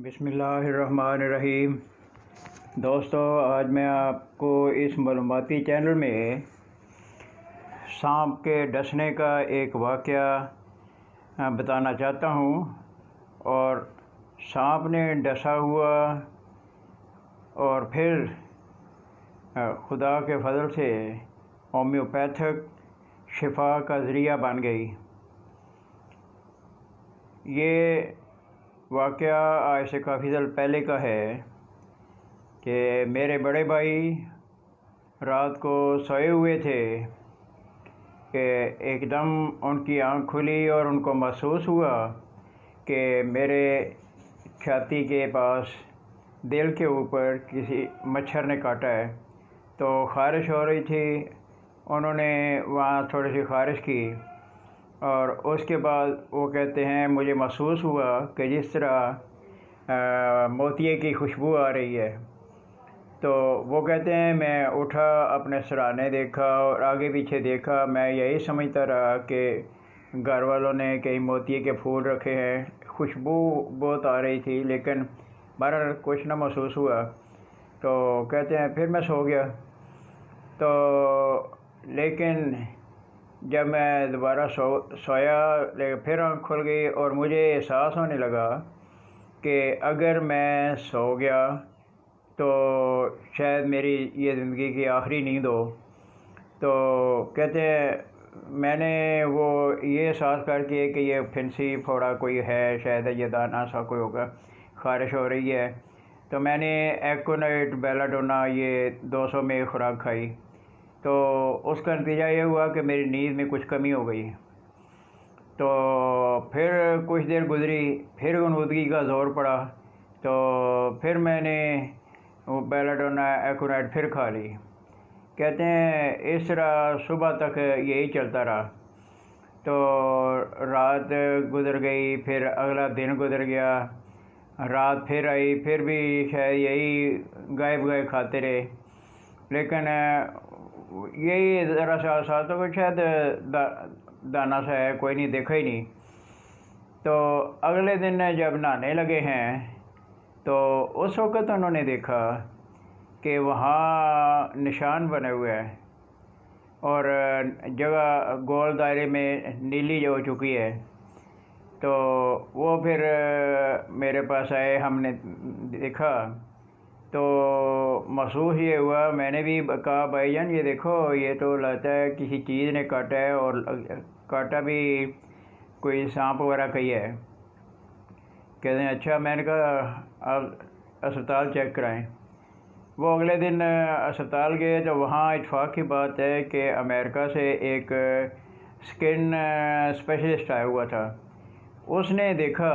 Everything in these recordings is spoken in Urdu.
بسم اللہ الرحمن الرحیم۔ دوستو، آج میں آپ کو اس معلوماتی چینل میں سانپ کے ڈسنے کا ایک واقعہ بتانا چاہتا ہوں۔ اور سانپ نے ڈسا ہوا اور پھر خدا کے فضل سے ہومیوپیتھک شفا کا ذریعہ بن گئی۔ یہ واقعہ آج سے کافی سال پہلے کا ہے کہ میرے بڑے بھائی رات کو سوئے ہوئے تھے کہ ایک دم ان کی آنکھ کھلی اور ان کو محسوس ہوا کہ میرے چھاتی کے پاس دل کے اوپر کسی مچھر نے کاٹا ہے۔ تو خارش ہو رہی تھی، انہوں نے وہاں تھوڑی سی خارش کی اور اس کے بعد وہ کہتے ہیں مجھے محسوس ہوا کہ جس طرح موتیے کی خوشبو آ رہی ہے۔ تو وہ کہتے ہیں میں اٹھا، اپنے سرانے دیکھا اور آگے پیچھے دیکھا۔ میں یہی سمجھتا رہا کہ گھر والوں نے کئی موتیے کے پھول رکھے ہیں، خوشبو بہت آ رہی تھی لیکن بہرحال کچھ نہ محسوس ہوا۔ تو کہتے ہیں پھر میں سو گیا۔ تو لیکن جب میں دوبارہ سویا پھر آنکھ کھل گئی اور مجھے احساس ہونے لگا کہ اگر میں سو گیا تو شاید میری یہ زندگی کی آخری نیند ہو۔ تو کہتے ہیں میں نے وہ یہ احساس کر کے کہ یہ پھنسی پھوڑا کوئی ہے، شاید یہ دانہ سا کوئی ہوگا، خارش ہو رہی ہے، تو میں نے ایکونائٹ بیلاڈونا یہ 200 میں خوراک کھائی۔ تو اس کا نتیجہ یہ ہوا کہ میری نیند میں کچھ کمی ہو گئی۔ تو پھر کچھ دیر گزری، پھر غنودگی کا زور پڑا، تو پھر میں نے وہ بیلاڈونا ایکونائٹ پھر کھا لی۔ کہتے ہیں اس طرح صبح تک یہی چلتا رہا۔ تو رات گزر گئی، پھر اگلا دن گزر گیا، رات پھر آئی، پھر بھی شاید یہی گائے کھاتے رہے، لیکن یہی ذرا سا احساس تو شاید دانہ سا ہے، کوئی نہیں، دیکھا ہی نہیں۔ تو اگلے دن جب نہانے لگے ہیں تو اس وقت انہوں نے دیکھا کہ وہاں نشان بنے ہوئے ہیں اور جگہ گول دائرے میں نیلی ہو چکی ہے۔ تو وہ پھر میرے پاس آئے، ہم نے دیکھا تو محسوس یہ ہوا، میں نے بھی کہا بھائی جان یہ دیکھو، یہ تو لگتا ہے کسی چیز نے کاٹا ہے اور کاٹا بھی کوئی سانپ وغیرہ کا ہی ہے۔ کہتے ہیں اچھا۔ میں نے کہا آپ اسپتال چیک کرائیں۔ وہ اگلے دن اسپتال گئے تو وہاں اتفاق کی بات ہے کہ امریکہ سے ایک سکن اسپیشلسٹ آیا ہوا تھا۔ اس نے دیکھا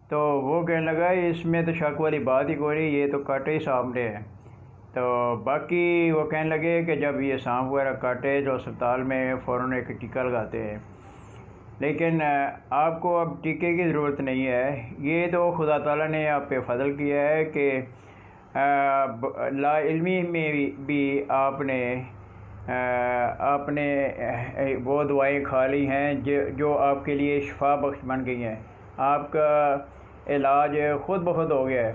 تو وہ کہنے لگا اس میں تو شک والی بات ہی کوئی نہیں، یہ تو کاٹے ہی سانپ نے ہے۔ تو باقی وہ کہنے لگے کہ جب یہ سانپ وغیرہ کاٹے تو اسپتال میں فوراً ایک ٹیکہ لگاتے ہیں، لیکن آپ کو اب ٹیکے کی ضرورت نہیں ہے۔ یہ تو خدا تعالیٰ نے آپ پہ فضل کیا ہے کہ لا علمی میں بھی آپ نے وہ دوائیں کھا لی ہیں جو آپ کے لیے شفا بخش بن گئی ہیں۔ آپ کا علاج خود بخود ہو گیا ہے،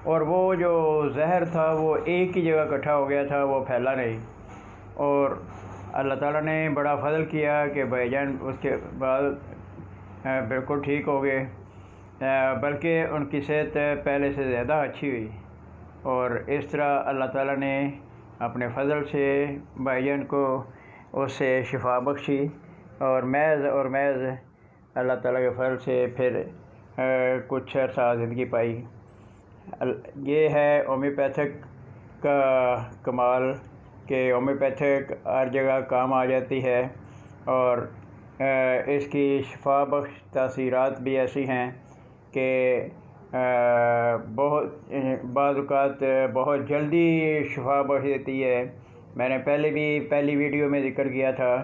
اور وہ جو زہر تھا وہ ایک ہی جگہ اکٹھا ہو گیا تھا، وہ پھیلا نہیں۔ اور اللہ تعالیٰ نے بڑا فضل کیا کہ بھائی جان اس کے بعد بالکل ٹھیک ہو گئے، بلکہ ان کی صحت پہلے سے زیادہ اچھی ہوئی۔ اور اس طرح اللہ تعالیٰ نے اپنے فضل سے بھائی جان کو اس سے شفا بخشی، اور محض اللہ تعالیٰ کے فضل سے پھر کچھ عرصہ زندگی پائی۔ یہ ہے ہومیوپیتھک کا کمال کہ ہومیوپیتھک ہر جگہ کام آ جاتی ہے، اور اس کی شفا بخش تاثیرات بھی ایسی ہیں کہ بعض اوقات بہت جلدی شفا بخش دیتی ہے۔ میں نے پہلی ویڈیو میں ذکر کیا تھا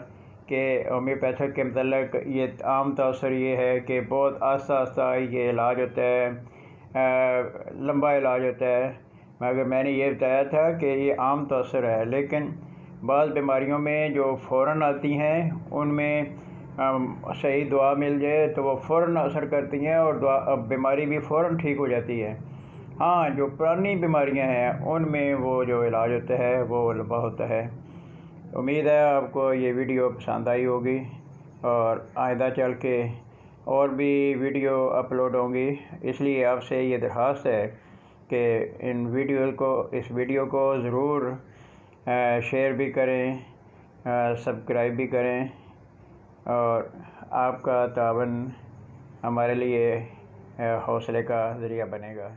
کہ ہومیوپیتھک کے متعلق یہ عام تاثر یہ ہے کہ بہت آہستہ آہستہ یہ علاج ہوتا ہے، لمبا علاج ہوتا ہے، مگر میں نے یہ بتایا تھا کہ یہ عام تاثر ہے۔ لیکن بعض بیماریوں میں جو فوراً آتی ہیں ان میں صحیح دعا مل جائے تو وہ فوراً اثر کرتی ہیں اور بیماری بھی فوراً ٹھیک ہو جاتی ہے۔ ہاں، جو پرانی بیماریاں ہیں ان میں وہ جو علاج ہوتا ہے وہ لمبا ہوتا ہے۔ امید ہے آپ کو یہ ویڈیو پسند آئی ہوگی، اور آئندہ چل کے اور بھی ویڈیو اپلوڈ ہوں گی، اس لیے آپ سے یہ درخواست ہے کہ اس ویڈیو کو ضرور شیئر بھی کریں، سبسکرائب بھی کریں، اور آپ کا تعاون ہمارے لیے حوصلے کا ذریعہ بنے گا۔